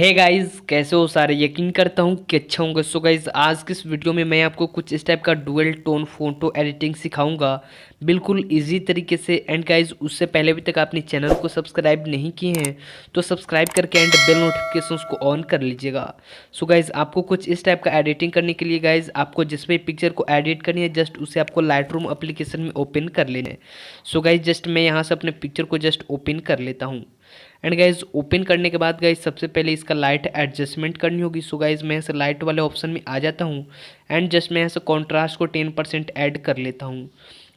Hey guys, कैसे हो सारे। यकीन करता हूँ कि अच्छा होंगे। सो गाइस, आज की इस वीडियो में मैं आपको कुछ इस टाइप का डुअल टोन फोटो एडिटिंग सिखाऊंगा, बिल्कुल इजी तरीके से। एंड गाइस, उससे पहले भी तक आपने चैनल को सब्सक्राइब नहीं किए हैं तो सब्सक्राइब करके एंड बेल नोटिफिकेशंस को ऑन कर लीजिएगा। सो गाइस, आपको कुछ इस टाइप का एडिटिंग करने के लिए गाइस, आपको जिस भी पिक्चर को एडिट करनी है जस्ट उसे आपको लाइटरूम एप्लीकेशन में ओपन कर लेना है। सो गाइस, जस्ट मैं यहाँ से अपने पिक्चर को जस्ट ओपन कर लेता हूँ। एंड गाइज, ओपन करने के बाद गाइज सबसे पहले इसका लाइट एडजस्टमेंट करनी होगी। सो गाइज, मैं यहाँ से लाइट वाले ऑप्शन में आ जाता हूँ एंड जस्ट मैं यहाँ से कॉन्ट्रास्ट को 10% ऐड कर लेता हूँ।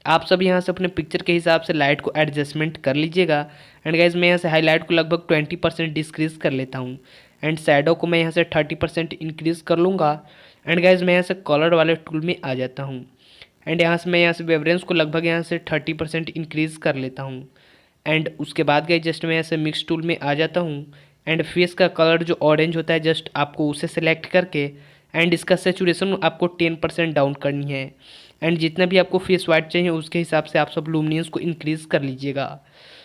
आप सब यहाँ से अपने पिक्चर के हिसाब से लाइट को एडजस्टमेंट कर लीजिएगा। एंड गाइज, मैं यहाँ से हाईलाइट को लगभग 20% डिस्क्रीज कर लेता हूँ एंड शैडो को मैं यहाँ से 30% इंक्रीज कर लूँगा। एंड गाइज, मैं यहाँ से कलर वाले टूल में आ जाता हूँ एंड यहाँ से मैं यहाँ से वेवरेंस को लगभग यहाँ से 30% इंक्रीज़ कर लेता हूँ। एंड उसके बाद गए जस्ट मैं ऐसे मिक्स टूल में आ जाता हूँ एंड फेस का कलर जो ऑरेंज होता है जस्ट आपको उसे सेलेक्ट करके एंड इसका सेचुरेशन आपको 10% डाउन करनी है। एंड जितना भी आपको फेस वाइट चाहिए उसके हिसाब से आप सब लुमिनेंस को इंक्रीज़ कर लीजिएगा।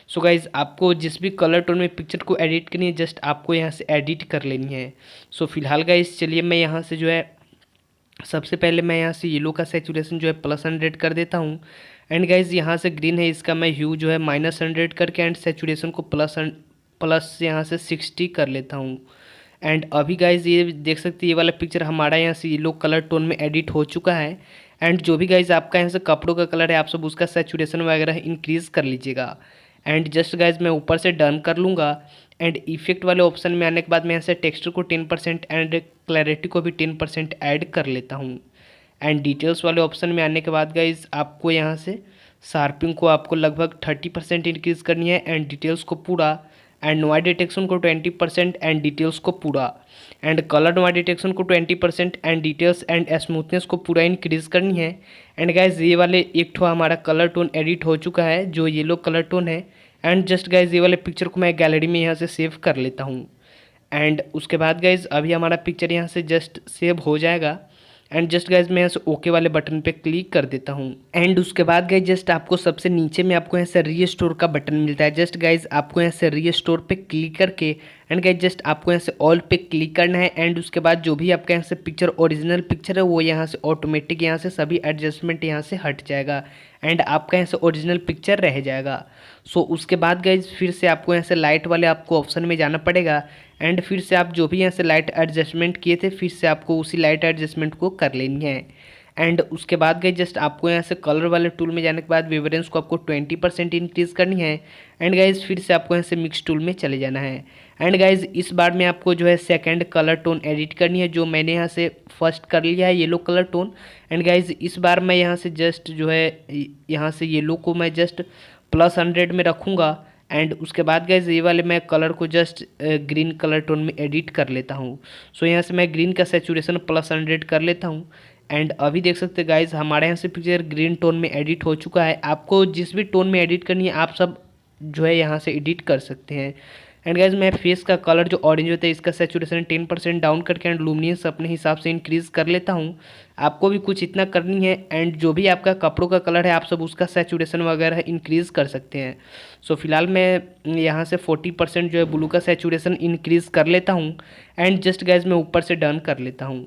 सो गाइज़, आपको जिस भी कलर टोन में पिक्चर को एडिट करनी है जस्ट आपको यहाँ से एडिट कर लेनी है। सो फिलहाल गाइज़, चलिए मैं यहाँ से जो है सबसे पहले मैं यहाँ से येलो का सेचुरेशन जो है +100 कर देता हूँ। एंड गाइज, यहाँ से ग्रीन है इसका मैं ह्यू जो है -100 करके एंड सेचुरेशन को प्लस यहाँ से 60 कर लेता हूँ। एंड अभी गाइज ये देख सकते हैं ये वाला पिक्चर हमारा यहाँ से येलो कलर टोन में एडिट हो चुका है। एंड जो भी गाइज आपका यहाँ से कपड़ों का कलर है आप सब उसका सेचुरेशन वगैरह इंक्रीज़ कर लीजिएगा। एंड जस्ट गाइज मैं ऊपर से डन कर लूँगा एंड इफेक्ट वाले ऑप्शन में आने के बाद मैं यहाँ से टेक्सचर को 10% एंड क्लैरिटी को भी 10% ऐड कर लेता हूँ। एंड डिटेल्स वाले ऑप्शन में आने के बाद गाइज आपको यहाँ से शार्पिंग को आपको लगभग 30% इंक्रीज़ करनी है एंड डिटेल्स को पूरा, एंड नॉइज डिटेक्शन को 20% एंड डिटेल्स को पूरा, एंड कलर नॉइज डिटेक्शन को 20% एंड डिटेल्स एंड स्मूथनेस को पूरा इंक्रीज़ करनी है। एंड गाइज, ये वाले एक ठो हमारा कलर टोन एडिट हो चुका है जो येलो कलर टोन है। एंड जस्ट गाइज ये वाले पिक्चर को मैं गैलरी में यहाँ से सेव कर लेता हूँ। एंड उसके बाद गाइज अभी हमारा पिक्चर यहाँ से जस्ट सेव हो जाएगा एंड जस्ट गाइज मैं यहाँ से ओके वाले बटन पे क्लिक कर देता हूँ। एंड उसके बाद गाइज जस्ट आपको सबसे नीचे में आपको यहाँ से रीस्टोर का बटन मिलता है। जस्ट गाइज आपको यहाँ से रीस्टोर पे क्लिक करके एंड गाइज जस्ट आपको यहाँ से ऑल पे क्लिक करना है। एंड उसके बाद जो भी आपका यहाँ से पिक्चर ओरिजिनल पिक्चर है वो यहाँ से ऑटोमेटिक यहाँ से सभी एडजस्टमेंट यहाँ से हट जाएगा एंड आपका यहाँ से ओरिजिनल पिक्चर रह जाएगा। सो उसके बाद गाइज फिर से आपको यहाँ से लाइट वाले आपको ऑप्शन में जाना पड़ेगा एंड फिर से आप जो भी यहाँ से लाइट एडजस्टमेंट किए थे फिर से आपको उसी लाइट एडजस्टमेंट को कर लेनी है। एंड उसके बाद गाइज जस्ट आपको यहाँ से कलर वाले टूल में जाने के बाद वेवरेंस को आपको 20% इंक्रीज़ करनी है। एंड गाइज फिर से आपको यहाँ से मिक्स टूल में चले जाना है। एंड गाइज इस बार में आपको जो है सेकंड कलर टोन एडिट करनी है जो मैंने यहाँ से फर्स्ट कर लिया है yellow colour tone. And guys इस बार मैं यहाँ से जस्ट जो है यहाँ से येलो को मैं जस्ट +100 में रखूँगा। एंड उसके बाद गाइज ये वाले मैं कलर को जस्ट ग्रीन कलर टोन में एडिट कर लेता हूँ। सो यहाँ से मैं ग्रीन का सेचुरेशन +100 कर लेता हूँ। एंड अभी देख सकते हैं गाइज हमारे यहाँ से पिक्चर ग्रीन टोन में एडिट हो चुका है। आपको जिस भी टोन में एडिट करनी है आप सब जो है यहाँ से एडिट कर सकते हैं। एंड गाइज मैं फेस का कलर जो ऑरेंज होता है इसका सेचुरेशन 10% डाउन करके एंड लुमिनेंस अपने हिसाब से इंक्रीज़ कर लेता हूँ। आपको भी कुछ इतना करनी है। एंड जो भी आपका कपड़ों का कलर है आप सब उसका सेचुरेशन वगैरह इंक्रीज़ कर सकते हैं। सो फिलहाल मैं यहाँ से 40% जो है ब्लू का सेचुरेशन इंक्रीज़ कर लेता हूँ एंड जस्ट गाइज मैं ऊपर से डन कर लेता हूँ।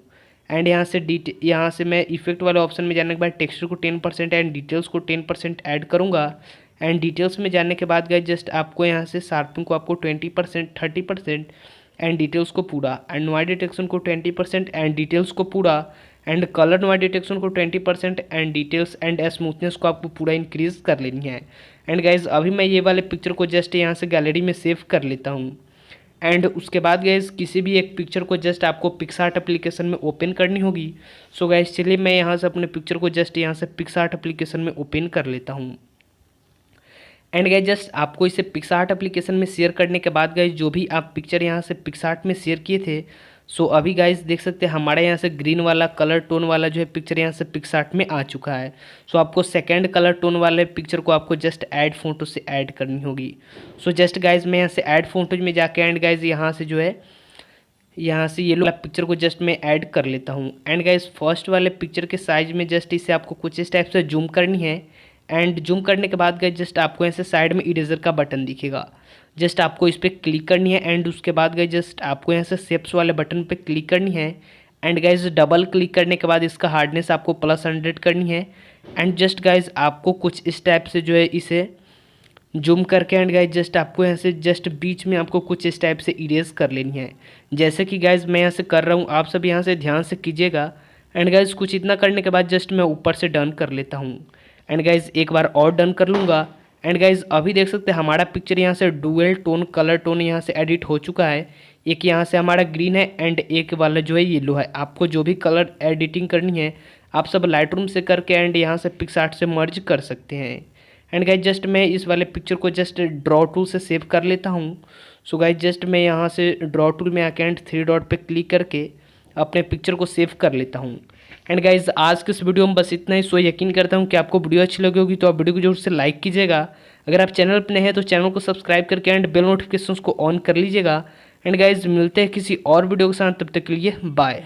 एंड यहाँ से मैं इफेक्ट वाले ऑप्शन में जाने के बाद टेक्सचर को 10% एंड डिटेल्स को 10% ऐड करूँगा। एंड डिटेल्स में जाने के बाद गाइज जस्ट आपको यहाँ से शार्पिंग को आपको 20% 30% एंड डिटेल्स को पूरा, एंड नॉइज डिटेक्शन को 20% एंड डिटेल्स को पूरा, एंड कलर नॉइज डिटेक्शन को 20% एंड डिटेल्स एंड स्मूथनेस को आपको पूरा इंक्रीज़ कर लेनी है। एंड गाइज अभी मैं ये वाले पिक्चर को जस्ट यहाँ से गैलरी में सेव कर लेता हूँ। एंड उसके बाद गाइज किसी भी एक पिक्चर को जस्ट आपको पिक्सआर्ट एप्लीकेशन में ओपन करनी होगी। सो गाइज चलिए मैं यहाँ से अपने पिक्चर को जस्ट यहाँ से पिक्सआर्ट एप्लीकेशन में ओपन कर लेता हूँ। एंड गाइज जस्ट आपको इसे पिक्सआर्ट एप्लीकेशन में शेयर करने के बाद गाइज जो भी आप पिक्चर यहाँ से पिक्सआर्ट में शेयर किए थे सो अभी गाइज देख सकते हैं हमारे यहाँ से ग्रीन वाला कलर टोन वाला जो है पिक्चर यहाँ से पिक्सआर्ट में आ चुका है। सो आपको सेकंड कलर टोन वाले पिक्चर को आपको जस्ट ऐड फोटो से ऐड करनी होगी। सो जस्ट गाइज मैं यहाँ से ऐड फोटोज में जाके एंड गाइज यहाँ से जो है यहाँ से ये वाला पिक्चर को जस्ट मैं ऐड कर लेता हूँ। एंड गाइज फर्स्ट वाले पिक्चर के साइज में जस्ट इसे आपको कुछ इस टाइप से जूम करनी है। एंड जूम करने के बाद गाइज जस्ट आपको ऐसे साइड में इरेजर का बटन दिखेगा जस्ट आपको इस पर क्लिक करनी है एंड उसके बाद गाइज जस्ट आपको यहाँ से शेप्स वाले बटन पे क्लिक करनी है एंड गाइज डबल क्लिक करने के बाद इसका हार्डनेस आपको +100 करनी है एंड जस्ट गाइज आपको कुछ इस टाइप से जो है इसे जूम करके एंड गाइज जस्ट आपको यहाँ से जस्ट बीच में आपको कुछ इस टाइप से इरेज कर लेनी है। जैसे कि गाइज मैं यहाँ से कर रहा हूँ, आप सब यहाँ से ध्यान से कीजिएगा। एंड गाइज कुछ इतना करने के बाद जस्ट मैं ऊपर से डन कर लेता हूँ एंड गाइज एक बार और डन कर लूँगा। एंड गाइज अभी देख सकते हैं हमारा पिक्चर यहाँ से डुअल टोन कलर टोन यहाँ से एडिट हो चुका है। एक यहाँ से हमारा ग्रीन है एंड एक वाला जो है येलो है। आपको जो भी कलर एडिटिंग करनी है आप सब लाइटरूम से करके एंड यहाँ से पिक्सआर्ट से मर्ज कर सकते हैं। एंड गाइज जस्ट मैं इस वाले पिक्चर को जस्ट ड्रॉ टूल से सेव कर लेता हूँ। सो गाइज जस्ट मैं यहाँ से ड्रॉ टूल में आके एंड 3 डॉट पे क्लिक करके अपने पिक्चर को सेव कर लेता हूँ। एंड गाइज आज के इस वीडियो में बस इतना ही। सो यकीन करता हूँ कि आपको वीडियो अच्छी लगी होगी, तो आप वीडियो को जरूर से लाइक कीजिएगा। अगर आप चैनल पर नए हैं तो चैनल को सब्सक्राइब करके एंड बेल नोटिफिकेशंस को ऑन कर लीजिएगा। एंड गाइज मिलते हैं किसी और वीडियो के साथ, तब तक के लिए बाय।